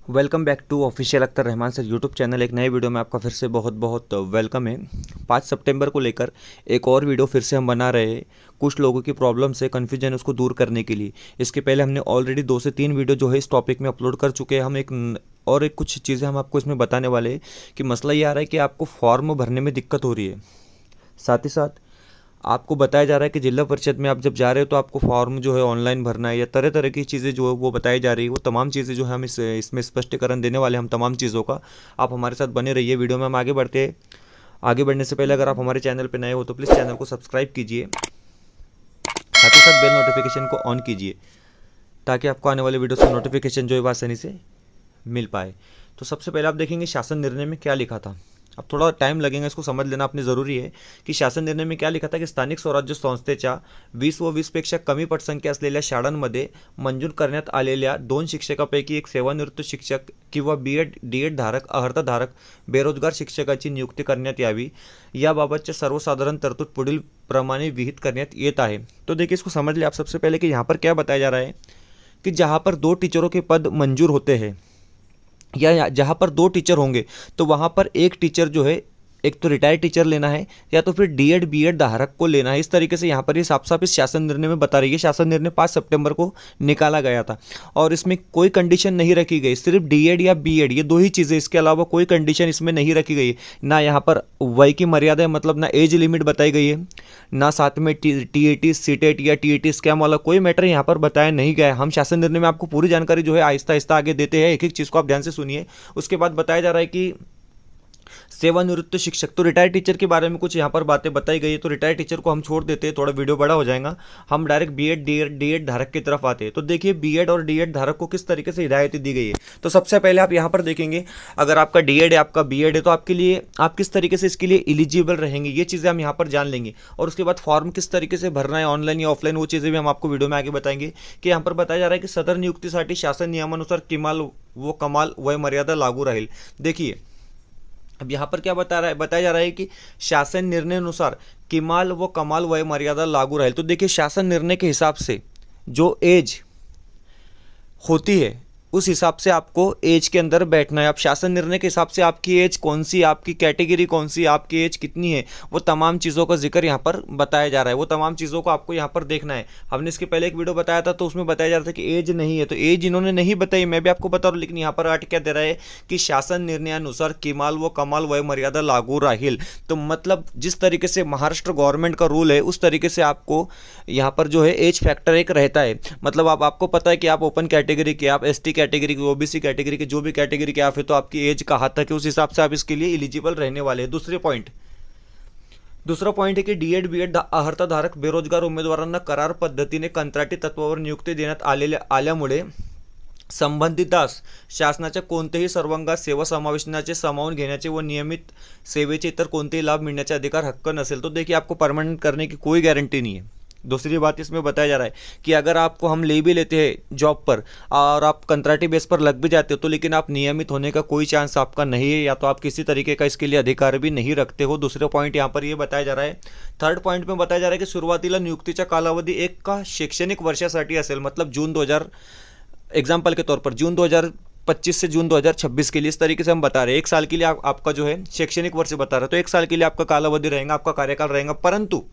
Welcome back to official Akhtar Rahman sir YouTube channel. एक नए video में आपका फिर से बहुत बहुत वेलकम है। 5 सितंबर को लेकर एक और वीडियो फिर से हम बना रहे हैं। कुछ लोगों की प्रॉब्लम से कन्फ्यूजन उसको दूर करने के लिए। इसके पहले हमने ऑलरेडी 2 से 3 वीडियो जो है इस टॉपिक में अपलोड कर चुके हैं। हम एक कुछ चीज़ें हम आपको इसमें बताने वाले हैं कि मसला ये आ रहा है कि आपको फॉर्म भरने में दिक्कत हो रही है। साथ ही साथ आपको बताया जा रहा है कि जिला परिषद में आप जब जा रहे हो तो आपको फॉर्म जो है ऑनलाइन भरना है, या तरह तरह की चीज़ें जो है वो बताई जा रही है। वो तमाम चीज़ें जो है हम इसमें स्पष्टीकरण देने वाले हैं, हम तमाम चीज़ों का। आप हमारे साथ बने रहिए। वीडियो में हम आगे बढ़ते हैं। आगे बढ़ने से पहले अगर आप हमारे चैनल पर नए हो तो प्लीज़ चैनल को सब्सक्राइब कीजिए, साथ ही साथ बेल नोटिफिकेशन को ऑन कीजिए ताकि आपको आने वाले वीडियो से नोटिफिकेशन जो है वो आसानी से मिल पाए। तो सबसे पहले आप देखेंगे शासन निर्णय में क्या लिखा था। अब थोड़ा टाइम लगेगा, इसको समझ लेना अपने ज़रूरी आहे की शासन निर्णय में क्या लिखा था की स्थानिक स्वराज्य संस्थेच्या 20 व 20 पेक्षा कमी पटसंख्या असलेल्या शाळांमध्ये मंजूर करण्यात आलेल्या 2 शिक्षकापैकी एक सेवानिवृत्त शिक्षक किंवा डीएड धारक अर्हताधारक बेरोजगार शिक्षकाची नियुक्ती करण्यात यावी। याबाबतचे सर्वसाधारण तरतूद पुढील प्रमाणे विहित करण्यात येत आहे। तो देखिए इसको समझ ले आप सबसे पहले कि यहाँ पर क्या बताया जा रहा है कि जहाँ पर 2 टीचरों के पद मंजूर होते हैं या जहाँ पर 2 टीचर होंगे तो वहाँ पर एक टीचर जो है, एक तो रिटायर्ड टीचर लेना है या तो फिर डीएड बीएड धारक को लेना है। इस तरीके से यहाँ पर ये साफ साफ इस शासन निर्णय में बता रही है। शासन निर्णय 5 सितंबर को निकाला गया था और इसमें कोई कंडीशन नहीं रखी गई, सिर्फ डीएड या बीएड ये 2 ही चीज़ें, इसके अलावा कोई कंडीशन इसमें नहीं रखी गई। ना यहाँ पर वय की मर्यादा है, मतलब ना एज लिमिट बताई गई है, ना साथ में टीएटी सीटेट या टीएटी स्कैम वाला कोई मैटर यहाँ पर बताया नहीं गया है। हम शासन निर्णय में आपको पूरी जानकारी जो है आहिस्ता आहिस्ता आगे देते हैं। एक एक चीज़ को आप ध्यान से सुनिए। उसके बाद बताया जा रहा है कि सेवानिवृत्त शिक्षक, तो रिटायर्ड टीचर के बारे में कुछ यहाँ पर बातें बताई गई है। तो रिटायर्ड टीचर को हम छोड़ देते हैं, थोड़ा वीडियो बड़ा हो जाएगा। हम डायरेक्ट बीएड डीएड धारक की तरफ आते हैं। तो देखिए बीएड और डीएड धारक को किस तरीके से हिदायतें दी गई है। तो सबसे पहले आप यहाँ पर देखेंगे, अगर आपका डीएड है, आपका बीएड है, तो आपके लिए आप किस तरीके से इसके लिए एलिजिबल रहेंगे, ये चीज़ें हम यहाँ पर जान लेंगे। और उसके बाद फॉर्म किस तरीके से भरना है, ऑनलाइन या ऑफलाइन, वो चीज़ें भी हम आपको वीडियो में आगे बताएंगे। कि यहाँ पर बताया जा रहा है कि सदर नियुक्तीसाठी शासन नियमानुसार किमान व कमाल वय मर्यादा लागू राहील। देखिए अब यहाँ पर क्या बताया जा रहा है कि शासन निर्णय अनुसार किमाल व कमाल वय मर्यादा लागू रहेल। तो देखिए शासन निर्णय के हिसाब से जो एज होती है उस हिसाब से आपको एज के अंदर बैठना है। अब शासन निर्णय के हिसाब से आपकी एज कौन सी, आपकी कैटेगरी कौन सी, आपकी एज कितनी है, वो तमाम चीज़ों का जिक्र यहाँ पर बताया जा रहा है। वो तमाम चीज़ों को आपको यहाँ पर देखना है। हमने इसके पहले एक वीडियो बताया था तो उसमें बताया जा रहा था कि एज नहीं है, तो एज इन्होंने नहीं बताई, मैं भी आपको बता रहा हूँ। लेकिन यहाँ पर आठ क्या दे रहा है कि शासन निर्णयानुसार किमाल व कमाल वय मर्यादा लागू राहील। तो मतलब जिस तरीके से महाराष्ट्र गवर्नमेंट का रूल है उस तरीके से आपको यहाँ पर जो है एज फैक्टर एक रहता है। मतलब आपको पता है कि आप ओपन कैटेगरी के, आप एसटी कैटेगरी के, ओबीसी कैटेगरी के, जो भी कैटेगरी के आप है, तो आपकी एज कहाँ तक है उस हिसाब से आप इसके लिए एलिजिबल रहने वाले हैं। दूसरा पॉइंट है की डीएड बीएड अर्हताधारक बेरोजगार उमेदवारांना करार पद्धतीने कंत्राटी तत्वावर नियुक्ती देण्यात आल्यामुळे संबंधितास शासनाच्या कोणतेही सर्वांगास सेवा समावेशनाचे सामावून घेण्याचे व नियमित सेवेचे इतर कोणतेही लाभ मिळण्याचे अधिकार हक्क नसेल। तो देखिए आपको परमानेंट करने की कोई गारंटी नहीं है। दूसरी बात इसमें बताया जा रहा है कि अगर आपको हम ले भी लेते हैं जॉब पर और आप कंट्राटी बेस पर लग भी जाते हो तो लेकिन आप नियमित होने का कोई चांस आपका नहीं है, या तो आप किसी तरीके का इसके लिए अधिकार भी नहीं रखते हो। दूसरे पॉइंट यहाँ पर ये बताया जा रहा है। थर्ड पॉइंट में बताया जा रहा है कि सुरुवातीला नियुक्तीचा कालावधी एक का शैक्षणिक वर्षासाठी असेल, मतलब जून 2000 एग्जाम्पल के तौर पर जून 2025 से जून 2026 के लिए, इस तरीके से हम बता रहे हैं। 1 साल के लिए आपका जो है शैक्षणिक वर्ष बता रहे हैं, तो 1 साल के लिए आपका कालावधी रहेगा, आपका कार्यकाल रहेगा। परंतु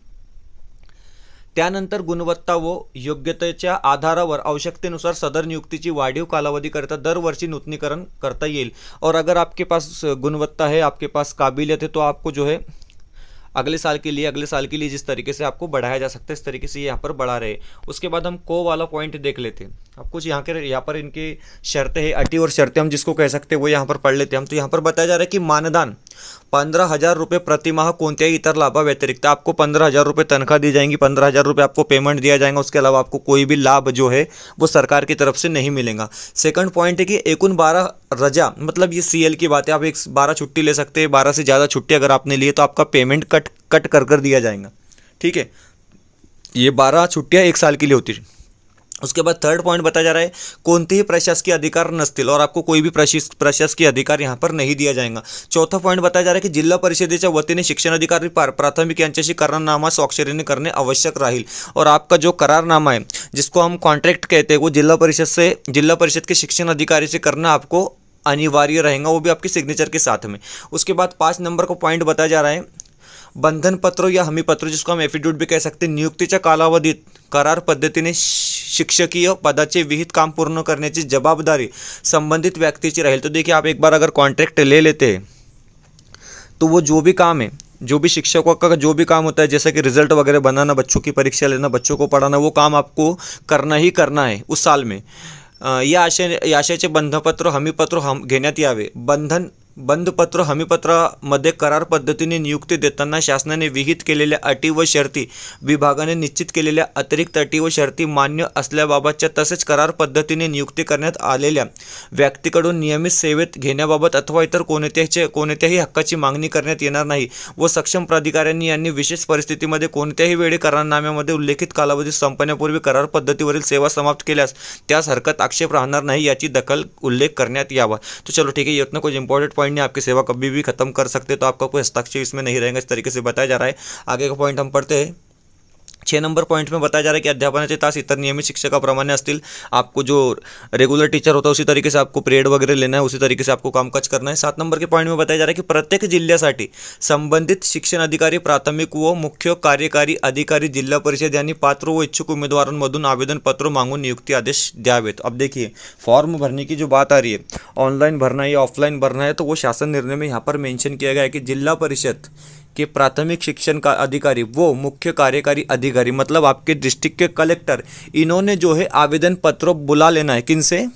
त्यानंतर गुणवत्ता व योग्यतेच्या आधारावर आवश्यकतेनुसार सदर नियुक्तीची वाढीव कालावधी करता दरवर्षी नूतनीकरण करता येईल। और अगर आपके पास गुणवत्ता है, आपके पास काबिलियत है, तो आपको जो है अगले साल के लिए जिस तरीके से आपको बढ़ाया जा सकता है इस तरीके से यहाँ पर बढ़ा रहे। उसके बाद हम को वाला पॉइंट देख लेते हैं। अब कुछ यहाँ पर इनके शर्तें हैं, अटी और शर्तें हम जिसको कह सकते हैं वो यहाँ पर पढ़ लेते हैं हम। तो यहाँ पर बताया जा रहा है कि मानदान 15,000 रुपये प्रतिमाह कोणत्याही इतर लाभा व्यतिरिक्त, आपको 15,000 रुपये तनख्वाह दी जाएंगी, 15,000 रुपये आपको पेमेंट दिया जाएगा। उसके अलावा आपको कोई भी लाभ जो है वो सरकार की तरफ से नहीं मिलेगा। सेकंड पॉइंट है कि एकूण 12 रजा, मतलब ये सीएल की बात है, आप 12 छुट्टी ले सकते हैं। 12 से ज़्यादा छुट्टी अगर आपने लिए तो आपका पेमेंट कट कर दिया जाएगा। ठीक है, ये 12 छुट्टियाँ 1 साल के लिए होती है। उसके बाद थर्ड पॉइंट बताया जा रहा है कोणतेही प्रशासकीय अधिकार नसतील, और आपको कोई भी प्रशासकीय अधिकार यहाँ पर नहीं दिया जाएगा। चौथा पॉइंट बताया जा रहा है कि जिल्हा परिषदेच्या वतीने शिक्षण अधिकारी प्राथमिक यांच्याशी करारनामा स्वाक्षरीने करणे आवश्यक राहील। और आपका जो करारनामा है जिसको हम कॉन्ट्रैक्ट कहते हैं वो जिला परिषद के शिक्षण अधिकारी से करना आपको अनिवार्य रहेगा, वो भी आपके सिग्नेचर के साथ में। उसके बाद 5 नंबर को पॉइंट बताया जा रहा है, बंधन पत्र या हमी पत्र जिसको हम एफिडेविट भी कह सकते हैं, नियुक्तीच्या कालावधीत करार पद्धतीने शिक्षकीय पदाचे विहित काम पूर्ण करण्याची जबाबदारी संबंधित व्यक्तीची राहील। तो देखिए आप एक बार अगर कॉन्ट्रैक्ट ले लेते हैं तो वो जो भी काम है, जो भी शिक्षकों का जो भी काम होता है, जैसे कि रिजल्ट वगैरह बनाना, बच्चों की परीक्षा लेना, बच्चों को पढ़ाना, वो काम आपको करना ही करना है उस साल में। या आशयाचे बंधपत्र हमीपत्र घेण्यात यावे। बंधपत्र हमीपत्रामध्ये करार पद्धतीने नियुक्ती देताना शासनाने विहित केलेल्या अटी व शर्ती, विभागाने निश्चित केलेल्या अतिरिक्त अटी व शर्ती मान्य असल्याबाबतच्या, तसेच करार पद्धतीने नियुक्ती करण्यात आलेल्या व्यक्तीकडून नियमित सेवेत घेण्याबाबत अथवा इतर कोणत्याही हक्काची मागणी करण्यात येणार नाही व सक्षम प्राधिकाऱ्यांनी यांनी विशेष परिस्थितीमध्ये कोणत्याही वेळी करारनाम्यामध्ये उल्लेखित कालावधी संपण्यापूर्वी करार पद्धतीवरील सेवा समाप्त केल्यास त्यास हरकत आक्षेप राहणार नाही याची दखल उल्लेख करण्यात यावा। तो चलो ठीक है, ये इतना कुछ इंपॉर्टेंट पॉइंट नहीं, आपकी सेवा कभी भी खत्म कर सकते, तो आपका कोई हस्ताक्षर इसमें नहीं रहेगा, इस तरीके से बताया जा रहा है। आगे का पॉइंट हम पढ़ते हैं। 6 नंबर पॉइंट में बताया जा रहा है कि अध्यापनाचे तास इतर नियमित शिक्षकाप्रमाणे असतील। आपको जो रेगुलर टीचर होता है उसी तरीके से आपको पीरियड वगैरह लेना है, उसी तरीके से आपको कामकाज करना है। 7 नंबर के पॉइंट में बताया जा रहा है कि प्रत्येक जिल्ह्यासाठी संबंधित शिक्षण अधिकारी, प्राथमिक व मुख्य कार्यकारी अधिकारी, जिल्हा परिषद यांनी पात्र व इच्छुक उम्मीदवारांमधून आवेदन पत्र मांगून नियुक्ति आदेश द्यावेत। अब देखिए फॉर्म भरने की जो बात आ रही है, ऑनलाइन भरना है या ऑफलाइन भरना है, तो वो शासन निर्णय में यहाँ पर मेंशन किया गया है कि जिला परिषद के प्राथमिक शिक्षण का अधिकारी वो मुख्य कार्यकारी अधिकारी, मतलब आपके डिस्ट्रिक्ट के कलेक्टर, इन्होंने जो है आवेदन पत्र बुला लेना है। किनसे?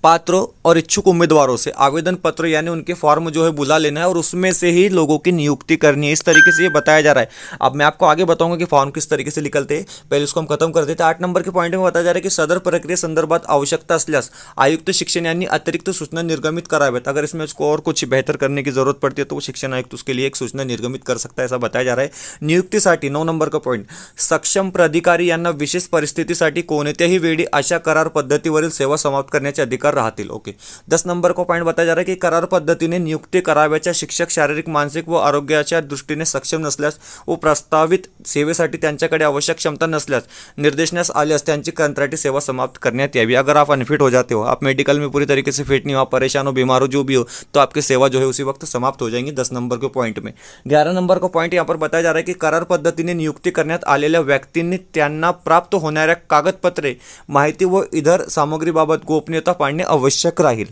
पात्रों और इच्छुक उम्मीदवारों से आवेदन पत्र यानी उनके फॉर्म जो है बुला लेना है और उसमें से ही लोगों की नियुक्ति करनी है। इस तरीके से ये बताया जा रहा है। अब मैं आपको आगे बताऊंगा कि फॉर्म किस तरीके से निकलते हैं, पहले इसको हम खत्म कर देते हैं। 8 नंबर के पॉइंट में बताया जा रहा है कि सदर प्रक्रिया संदर्भात आवश्यकता असल्यास आयुक्त शिक्षण यांनी अतिरिक्त सूचना निर्गमित करावेत। अगर इसमें उसको और कुछ बेहतर करने की जरूरत पड़ती है तो वो शिक्षण आयुक्त उसके लिए एक सूचना निर्गमित कर सकता है, ऐसा बताया जा रहा है। नियुक्तीसाठी 9 नंबर का पॉइंट, सक्षम प्राधिकारी यांना विशेष परिस्थितीसाठी कोणत्याही वेळी अशा करार पद्धतीवरील सेवा समाप्त करण्याचे अधिकार राहतील। ओके। 10 नंबर को पॉइंट बताया जा रहा है कि करार पद्धतीने नियुक्ती कराव्याच्या शिक्षक शारीरिक, मानसिक व आरोग्याच्या दृष्टीने सक्षम नसल्यास व प्रस्तावित सेवेसाठी त्यांच्याकडे आवश्यक क्षमता नसल्यास निर्देशनास आल्यास त्यांची कंत्राटी सेवा समाप्त करण्यात यावी। अगर आप अनफिट हो जाते हो, आप मेडिकल में पूरी तरीके से फिट नहीं हो, आप परेशान हो, बीमार हो, जो भी हो, तो आपकी सेवा जो है उसी वक्त समाप्त हो जाएंगी 10 नंबर के पॉइंट में। 11 नंबर का पॉइंट यहाँ पर बताया जा रहा है कि करार पद्धतीने नियुक्ती करण्यात आलेल्या व्यक्तींनी त्यांना प्राप्त होणाऱ्या कागदपत्रे, माहिती व इतर सामग्रीबाबत गोपनीयता पाळणे आवश्यक राहील।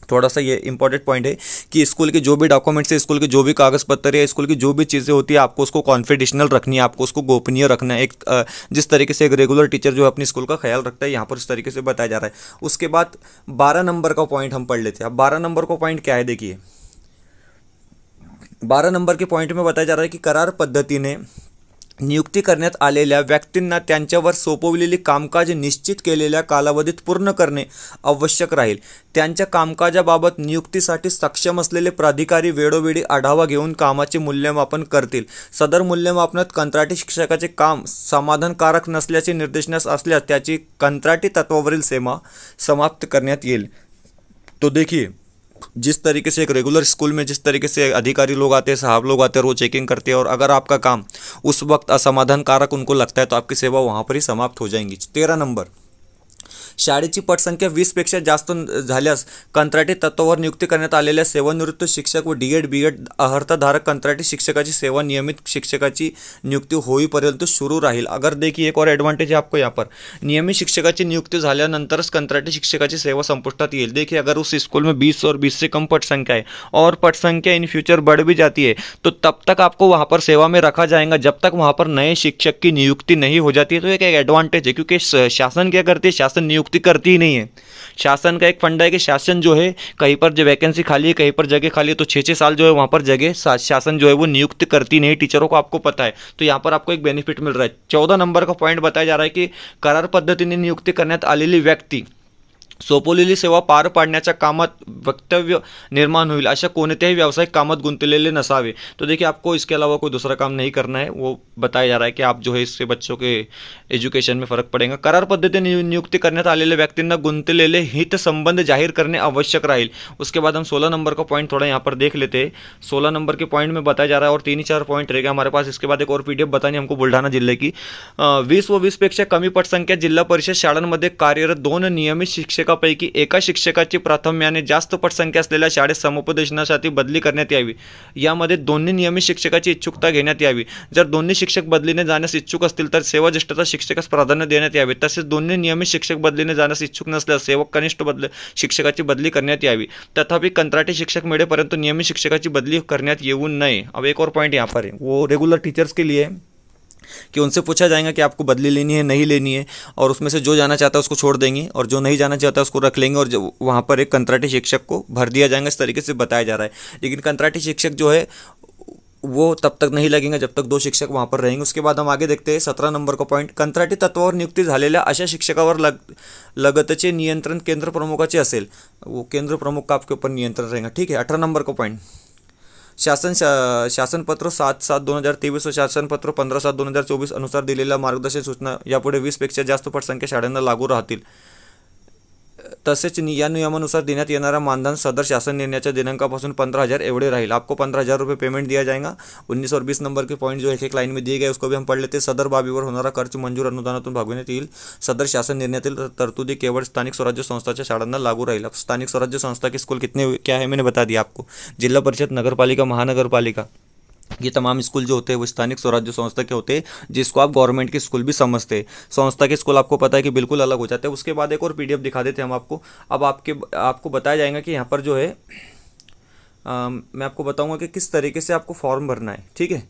थोड़ा सा ये इंपॉर्टेंट पॉइंट है कि स्कूल के जो भी डॉक्यूमेंट्स है, स्कूल के जो भी कागज़ पत्र है, स्कूल की जो भी चीज़ें होती है, आपको उसको कॉन्फिडेंशियल रखनी है, आपको उसको गोपनीय रखना है। एक जिस तरीके से एक रेगुलर टीचर जो है अपनी स्कूल का ख्याल रखता है, यहाँ पर इस तरीके से बताया जा रहा है। उसके बाद 12 नंबर का पॉइंट हम पढ़ लेते हैं। अब 12 नंबर का पॉइंट क्या है, देखिए 12 नंबर के पॉइंट में बताया जा रहा है कि करार पद्धतीने नियुक्ती करण्यात आलेल्या व्यक्तींना त्यांच्यावर सोपवलेली कामकाज निश्चित केलेल्या कालावधीत पूर्ण करणे आवश्यक राहील। त्यांच्या कामकाजाबाबत नियुक्तीसाठी सक्षम असलेले प्राधिकारी वेळोवेळी आढावा घेऊन कामाचे मूल्यमापन करतील। सदर मूल्यमापनात कंत्राटी शिक्षकाचे काम समाधानकारक नसल्याचे निर्देशनास असल्यास त्याची कंत्राटी तत्वावरील सेवा समाप्त करण्यात येईल। तो देखिए जिस तरीके से एक रेगुलर स्कूल में जिस तरीके से अधिकारी लोग आते हैं, साहब लोग आते हैं और वो चेकिंग करते हैं, और अगर आपका काम उस वक्त असमाधानकारक उनको लगता है तो आपकी सेवा वहाँ पर ही समाप्त हो जाएंगी। 13 नंबर, शाळेची पटसंख्या 20पेक्षा जास्त झाल्यास कंत्राटी तत्वावर नियुक्ती करण्यात आलेल्या सेवानिवृत्त शिक्षक व डीएड बीएड अर्हताधारक कंत्राटी शिक्षकाची सेवा नियमित शिक्षकाची नियुक्ती होईपर्यंत सुरू राहील। अगर देखिए एक और एडवांटेज है आपको यहाँ पर, नियमित शिक्षकाची नियुक्ती झाल्यानंतरच कंत्राटी शिक्षकाची सेवा संपुष्टात येईल। देखिए अगर उस स्कूल में 20 और 20 से कम पटसंख्या है और पटसंख्या इन फ्यूचर बढ़ भी जाती है तो तब तक आपको वहाँ पर सेवा में रखा जाएगा जब तक वहाँ पर नए शिक्षक की नियुक्ति नहीं हो जाती है। तो एक एडवांटेज है, क्योंकि शासन क्या करती है, शासन नियुक्ति करती ही नहीं है। शासन का एक फंडा है कि शासन जो है कहीं पर जो वैकेंसी खाली है, कहीं पर जगह खाली है, तो 6-6 साल जो है वहाँ पर जगह शासन जो है वो नियुक्त करती नहीं टीचरों को, आपको पता है। तो यहाँ पर आपको एक बेनिफिट मिल रहा है। 14 नंबर का पॉइंट बताया जा रहा है कि करार पद्धतीने नियुक्ती करण्यात आलेली व्यक्ती सोपवलेली सेवा पार पाडण्याच्या कामात वक्तव्य निर्माण होईल अशा कोणत्याही व्यावसायिक कामात गुंतलेले नसावे। तो देखिए आपको इसके अलावा कोई दूसरा काम नहीं करना है, वो बताया जा रहा है कि आप जो है इससे बच्चों के एजुकेशन में फरक पड़ेगा। करार पद्धतीने नियुक्ती करण्यात आलेल्या व्यक्तींना गुंतलेले हित संबंध जाहीर करणे आवश्यक राहील। उसके बाद हम 16 नंबर का पॉइंट थोड़ा यहाँ पर देख लेते हैं। 16 नंबर के पॉइंट में बताया जा रहा है और 3-4 पॉइंट रहेगा हमारे पास। इसके बाद एक और पीडीएफ बतानी हमको बुलढाणा जिले की। 20 व 20पेक्षा कमी पटसंख्या जिल्हा परिषद शाळांमध्ये कार्यरत 2 नियमित शिक्षक शिक्षकापैकी एका शिक्षकाची प्राथम्याने जास्त पटसंख्या असलेल्या शाळेत समुपदेशनासाठी बदली करण्यात यावी। यामध्ये दोन्ही नियमित शिक्षकाची इच्छुकता घेण्यात यावी। जर दोन्ही शिक्षक बदलीने जाण्यास इच्छुक असतील तर सेवाज्येष्ठता शिक्षकास प्राधान्य देण्यात यावे। तसेच दोन्ही नियमित शिक्षक बदलीने जाण्यास इच्छुक नसल्यास सेवक कनिष्ठ शिक्षकाची बदली करण्यात यावी। तथापि कंत्राटी शिक्षक मिळेपर्यंत नियमित शिक्षकाची बदली करण्यात येऊ नये। अब एक और पॉइंट यहाँ पर है, वो रेगुलर टीचर्स के लिए कि उनसे पूछा जाएगा कि आपको बदली लेनी है नहीं लेनी है, और उसमें से जो जाना चाहता है उसको छोड़ देंगे और जो नहीं जाना चाहता है उसको रख लेंगे, और वहाँ पर एक कंत्राटी शिक्षक को भर दिया जाएगा। इस तरीके से बताया जा रहा है। लेकिन कंत्राटी शिक्षक जो है वो तब तक नहीं लगेंगे जब तक 2 शिक्षक वहाँ पर रहेंगे। उसके बाद हम आगे देखते हैं 17 नंबर का पॉइंट, कंत्राटी तत्वावर नियुक्ती झालेल्या अशा शिक्षकावर लगतचे नियंत्रण केंद्र प्रमुखाचे असेल। वो केंद्र प्रमुख का आपके ऊपर नियंत्रण रहेगा। ठीक है। 18 नंबर का पॉइंट, शासनपत्र 7/7/2023 व शासनपत्र 15/7/2024 अनुसार दिलेल्या मार्गदर्शक सूचना यापुढे 20पेक्षा जास्त पटसंख्या शाळांना लागू राहतील। तसेच या नियमानुसार देण्यात येणारा मानधन सदर शासन निर्णयाच्या दिनांकापासून 15,000 एवढे राहील। आपको 15,000 रुपये पेमेंट दिया जाएगा। 19 और 20 नंबर के पॉइंट जो एक लाइन में दिए गए उसको भी हम पढ़ लेते हैं। सदर बाबीवर होणारा खर्च मंजूर अनुदानातून भागवण्यात येईल। सदर शासन निर्णयातील तरतुदी केवळ स्थानिक स्वराज्य संस्थाच्या शाळांना लागू राहील। अब स्थानिक स्वराज्य संस्था के स्कूल कितने क्या है मैंने बता दिया आपको। जिला परिषद, नगरपालिका, महानगरपालिका, ये तमाम स्कूल जो होते हैं वो स्थानिक स्वराज्य संस्था के होते हैं, जिसको आप गवर्नमेंट के स्कूल भी समझते हैं। संस्था के स्कूल आपको पता है कि बिल्कुल अलग हो जाते हैं। उसके बाद एक और पीडीएफ दिखा देते हैं हम आपको। अब आपको बताया जाएगा कि यहाँ पर जो है मैं आपको बताऊंगा कि किस तरीके से आपको फॉर्म भरना है। ठीक है।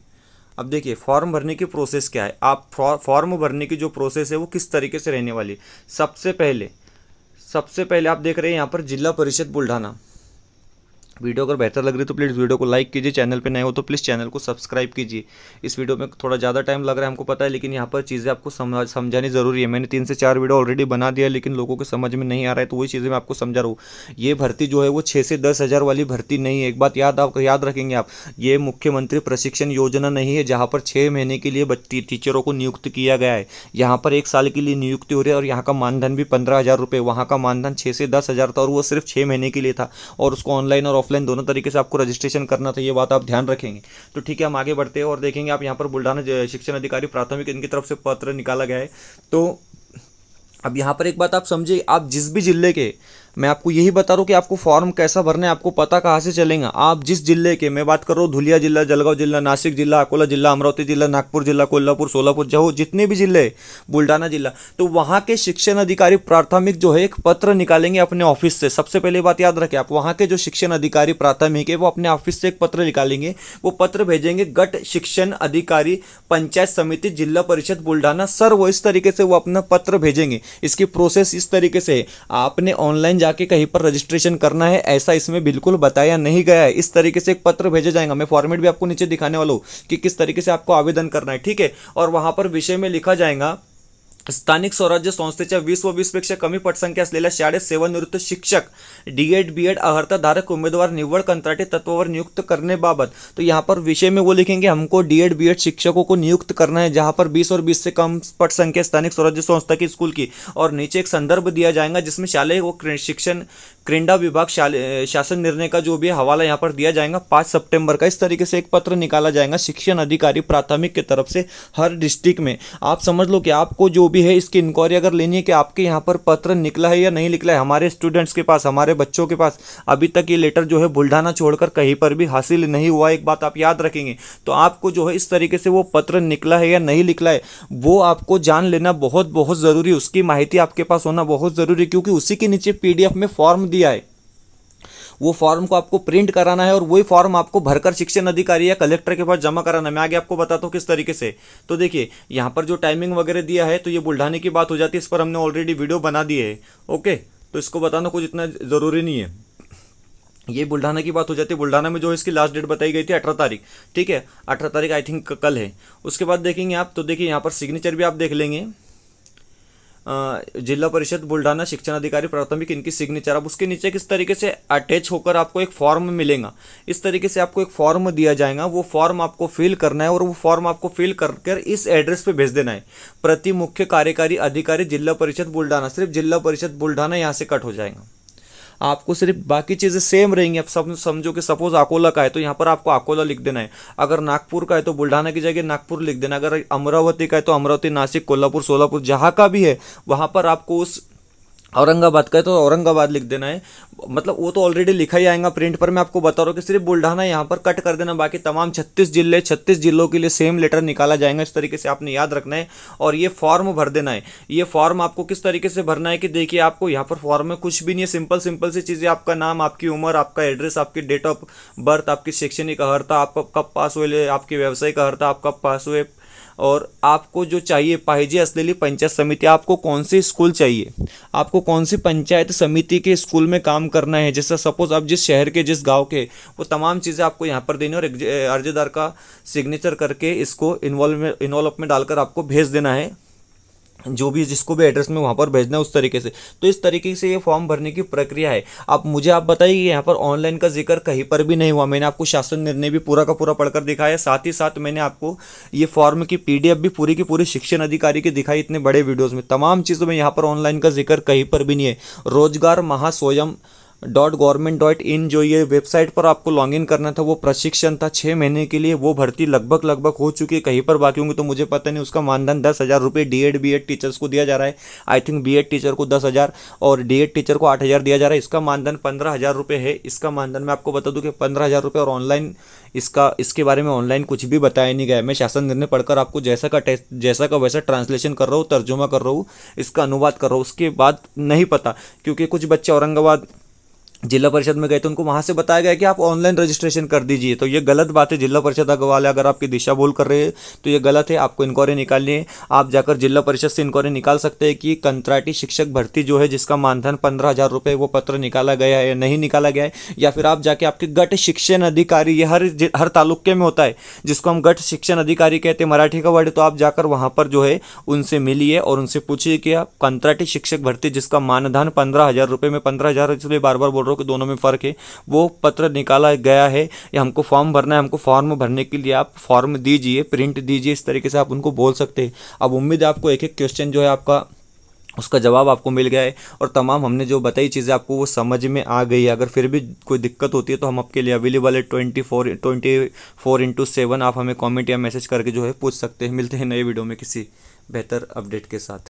अब देखिए फॉर्म भरने की प्रोसेस क्या है। आप फॉर्म भरने की जो प्रोसेस है वो किस तरीके से रहने वाली। सबसे पहले आप देख रहे हैं यहाँ पर जिला परिषद बुल्ढाना। वीडियो अगर बेहतर लग रही है तो प्लीज़ वीडियो को लाइक कीजिए, चैनल पे नए हो तो प्लीज़ चैनल को सब्सक्राइब कीजिए। इस वीडियो में थोड़ा ज़्यादा टाइम लग रहा है हमको पता है, लेकिन यहाँ पर चीज़ें आपको समझानी ज़रूरी है। मैंने 3 से 4 वीडियो ऑलरेडी बना दिया, लेकिन लोगों को समझ में नहीं आ रहा है, तो वही चीज़ें मैं आपको समझा रहा हूँ। ये भर्ती जो है वो 6 से 10 हज़ार वाली भर्ती नहीं है। एक बात याद रखेंगे आप, ये मुख्यमंत्री प्रशिक्षण योजना नहीं है जहाँ पर 6 महीने के लिए टीचरों को नियुक्त किया गया है। यहाँ पर 1 साल के लिए नियुक्ति हो रही है, और यहाँ का मानधन भी 15,000 रुपये। वहाँ का मानधन 6 से 10 हज़ार था, और वो सिर्फ 6 महीने के लिए था, और उसको ऑनलाइन और ऑफलाइन दोनों तरीके से आपको रजिस्ट्रेशन करना था। ये बात आप ध्यान रखेंगे। तो ठीक है, हम आगे बढ़ते हैं और देखेंगे। आप यहाँ पर बुल्ढाना शिक्षण अधिकारी प्राथमिक इनकी तरफ से पत्र निकाला गया है। तो अब यहाँ पर एक बात आप समझिए, आप जिस भी जिले के, मैं आपको यही बता रहा हूँ कि आपको फॉर्म कैसा भरना है, आपको पता कहाँ से चलेगा। आप जिस जिले के, मैं बात कर रहा हूँ धुलिया जिला, जलगांव जिला, नासिक जिला, अकोला जिला, अमरावती जिला, नागपुर जिला, कोल्हापुर, सोलापुर, जहो जितने भी जिले, बुल्ढाना जिला, तो वहाँ के शिक्षण अधिकारी प्राथमिक जो है एक पत्र निकालेंगे अपने ऑफिस से। सबसे पहले बात याद रखें आप, वहाँ के जो शिक्षण अधिकारी प्राथमिक है वो अपने ऑफिस से एक पत्र निकालेंगे। वो पत्र भेजेंगे गट शिक्षण अधिकारी पंचायत समिति जिला परिषद बुल्ढाना सर। वो इस तरीके से वो अपना पत्र भेजेंगे। इसकी प्रोसेस इस तरीके से है, आपने ऑनलाइन जाके कहीं पर रजिस्ट्रेशन करना है ऐसा इसमें बिल्कुल बताया नहीं गया है। इस तरीके से एक पत्र भेजा जाएगा। मैं फॉर्मेट भी आपको नीचे दिखाने वाला हूँ कि किस तरीके से आपको आवेदन करना है। ठीक है। और वहां पर विषय में लिखा जाएगा, स्थानिक स्वराज्य संस्थेच्या 20 व 20पेक्षा कमी पटसंख्या असलेल्या शाळेत सेवानिवृत्त शिक्षक, डीएड बीएड अर्हता धारक उम्मीदवार निव्वळ कंत्राटी तत्वावर नियुक्त करने बाबत। तो यहाँ पर विषय में वो लिखेंगे हमको डीएड बीएड शिक्षकों को नियुक्त करना है जहाँ पर 20 और 20 से कम पटसंख्या स्थानिक स्वराज्य संस्था की स्कूल की। और नीचे एक संदर्भ दिया जाएगा जिसमें शालेय वो शिक्षण क्रीड़ा विभाग शासन निर्णय का जो भी हवाला यहाँ पर दिया जाएगा 5 सितंबर का। इस तरीके से एक पत्र निकाला जाएगा शिक्षण अधिकारी प्राथमिक की तरफ से हर डिस्ट्रिक्ट में। आप समझ लो कि आपको जो भी है इसकी इंक्वायरी अगर लेनी है कि आपके यहाँ पर पत्र निकला है या नहीं निकला है। हमारे स्टूडेंट्स के पास, हमारे बच्चों के पास अभी तक ये लेटर जो है बुल्ढाना छोड़कर कहीं पर भी हासिल नहीं हुआ। एक बात आप याद रखेंगे। तो आपको जो है इस तरीके से वो पत्र निकला है या नहीं निकला है वो आपको जान लेना बहुत बहुत ज़रूरी है। उसकी माहिती आपके पास होना बहुत ज़रूरी है, क्योंकि उसी के नीचे पीडीएफ में फॉर्म दिया है। वो फॉर्म को आपको प्रिंट कराना है और वही फॉर्म आपको भरकर शिक्षण अधिकारी या कलेक्टर के पास जमा कराना है। मैं आगे आपको बताता हूँ किस तरीके से। तो देखिए यहाँ पर जो टाइमिंग वगैरह दिया है तो ये बुल्ढाने की बात हो जाती है। इस पर हमने ऑलरेडी वीडियो बना दी है। ओके, तो इसको बताना कुछ इतना ज़रूरी नहीं है। ये बुल्ढाना की बात हो जाती है। बुल्ढाना में जो इसकी लास्ट डेट बताई गई थी 18 तारीख। ठीक है, 18 तारीख आई थिंक कल है। उसके बाद देखेंगे आप, तो देखिए यहाँ पर सिग्नेचर भी आप देख लेंगे, जिला परिषद बुल्ढाना शिक्षण अधिकारी प्राथमिक, इनकी सिग्नेचर। अब उसके नीचे किस तरीके से अटैच होकर आपको एक फॉर्म मिलेगा। इस तरीके से आपको एक फॉर्म दिया जाएगा। वो फॉर्म आपको फिल करना है और वो फॉर्म आपको फिल कर इस एड्रेस पे भेज देना है। प्रति मुख्य कार्यकारी अधिकारी जिला परिषद बुल्ढाना, सिर्फ जिला परिषद बुल्ढाना यहाँ से कट हो जाएगा। आपको सिर्फ बाकी चीज़ें सेम रहेंगी। अब सब समझो कि सपोज अकोला का है तो यहाँ पर आपको अकोला लिख देना है। अगर नागपुर का है तो बुल्ढाना की जगह नागपुर लिख देना। अगर अमरावती का है तो अमरावती, नासिक, कोल्हापुर, सोलापुर, जहाँ का भी है वहाँ पर आपको उस औरंगाबाद का है तो औरंगाबाद लिख देना है, मतलब वो तो ऑलरेडी लिखा ही आएगा प्रिंट पर। मैं आपको बता रहा हूँ कि सिर्फ बुल्ढाना यहाँ पर कट कर देना, बाकी तमाम 36 जिलों के लिए सेम लेटर निकाला जाएगा। इस तरीके से आपने याद रखना है और ये फॉर्म भर देना है। ये फॉर्म आपको किस तरीके से भरना है कि देखिए, आपको यहाँ पर फॉर्म में कुछ भी नहीं है, सिंपल सिंपल सी चीज़ें, आपका नाम, आपकी उम्र, आपका एड्रेस, आपकी डेट ऑफ बर्थ, आपकी शैक्षणिक अर्हता, आप कब पास हुए, आपकी व्यावसायिक अर्हता, आप कब पास हुए, और आपको जो चाहिए पाहिजे असलेली पंचायत समिति, आपको कौन सी स्कूल चाहिए, आपको कौन सी पंचायत समिति के स्कूल में काम करना है, जैसा सपोज आप जिस शहर के, जिस गांव के, वो तमाम चीज़ें आपको यहाँ पर देनी और अर्जीदार का सिग्नेचर करके इसको इन्वॉल्व में डालकर आपको भेज देना है, जो भी जिसको भी एड्रेस में वहाँ पर भेजना है उस तरीके से। तो इस तरीके से ये फॉर्म भरने की प्रक्रिया है। आप बताइए कि यहाँ पर ऑनलाइन का जिक्र कहीं पर भी नहीं हुआ। मैंने आपको शासन निर्णय भी पूरा का पूरा पढ़कर दिखाया, साथ ही साथ मैंने आपको ये फॉर्म की PDF भी पूरी की पूरी शिक्षण अधिकारी की दिखाई इतने बड़े वीडियोज़ में। तमाम चीज़ों में यहाँ पर ऑनलाइन का जिक्र कहीं पर भी नहीं है। रोजगार महास्वयं .gov.in जो ये वेबसाइट पर आपको लॉगिन करना था, वो प्रशिक्षण था 6 महीने के लिए, वो भर्ती लगभग हो चुकी है, कहीं पर बाकी होंगे तो मुझे पता नहीं। उसका मानधन 10,000 रुपये D.Ed B.Ed टीचर्स को दिया जा रहा है। आई थिंक B.Ed टीचर को 10,000 और D.Ed टीचर को 8,000 दिया जा रहा है। इसका मानधन 15,000 रुपये है। इसका मानधन मैं आपको बता दूं कि 15,000 रुपये, और ऑनलाइन इसके बारे में ऑनलाइन कुछ भी बताया नहीं गया है। मैं शासन निर्णय पढ़कर आपको जैसा का वैसा ट्रांसलेशन कर रहा हूँ, तर्जुमा कर रहा हूँ, इसका अनुवाद कर रहा हूँ। उसके बाद नहीं पता, क्योंकि कुछ बच्चे औरंगाबाद जिला परिषद में गए तो उनको वहां से बताया गया कि आप ऑनलाइन रजिस्ट्रेशन कर दीजिए, तो ये गलत बात है। जिला परिषद वाले अगर आपकी दिशा भूल कर रहे हैं तो ये गलत है। आपको इंक्वायरी निकालनी है, आप जाकर जिला परिषद से इंक्वायरी निकाल सकते हैं कि कंत्राटी शिक्षक भर्ती जो है, जिसका मानधन 15,000 रुपये, वो पत्र निकाला गया है या नहीं निकाला गया है। या फिर आप जाके आपके गट शिक्षण अधिकारी, ये हर तालुके में होता है, जिसको हम गट शिक्षण अधिकारी कहते हैं, मराठी का वर्ड, तो आप जाकर वहां पर जो है उनसे मिलिए और उनसे पूछिए कि आप कंत्राटी शिक्षक भर्ती जिसका मानधन 15,000 रुपये में, 15,000 इसलिए बार बार बोल रहा हूँ कि दोनों में फ़र्क है, वो पत्र निकाला गया है या हमको फॉर्म भरना है, हमको फॉर्म भरने के लिए आप फॉर्म दीजिए, प्रिंट दीजिए। इस तरीके से आप उनको बोल सकते हैं। अब उम्मीद है आपको एक एक क्वेश्चन जो है आपका, उसका जवाब आपको मिल गया है और तमाम हमने जो बताई चीज़ें आपको वो समझ में आ गई है। अगर फिर भी कोई दिक्कत होती है तो हम आपके लिए अवेलेबल है 24/7। आप हमें कमेंट या मैसेज करके जो है पूछ सकते हैं। मिलते हैं नए वीडियो में किसी बेहतर अपडेट के साथ।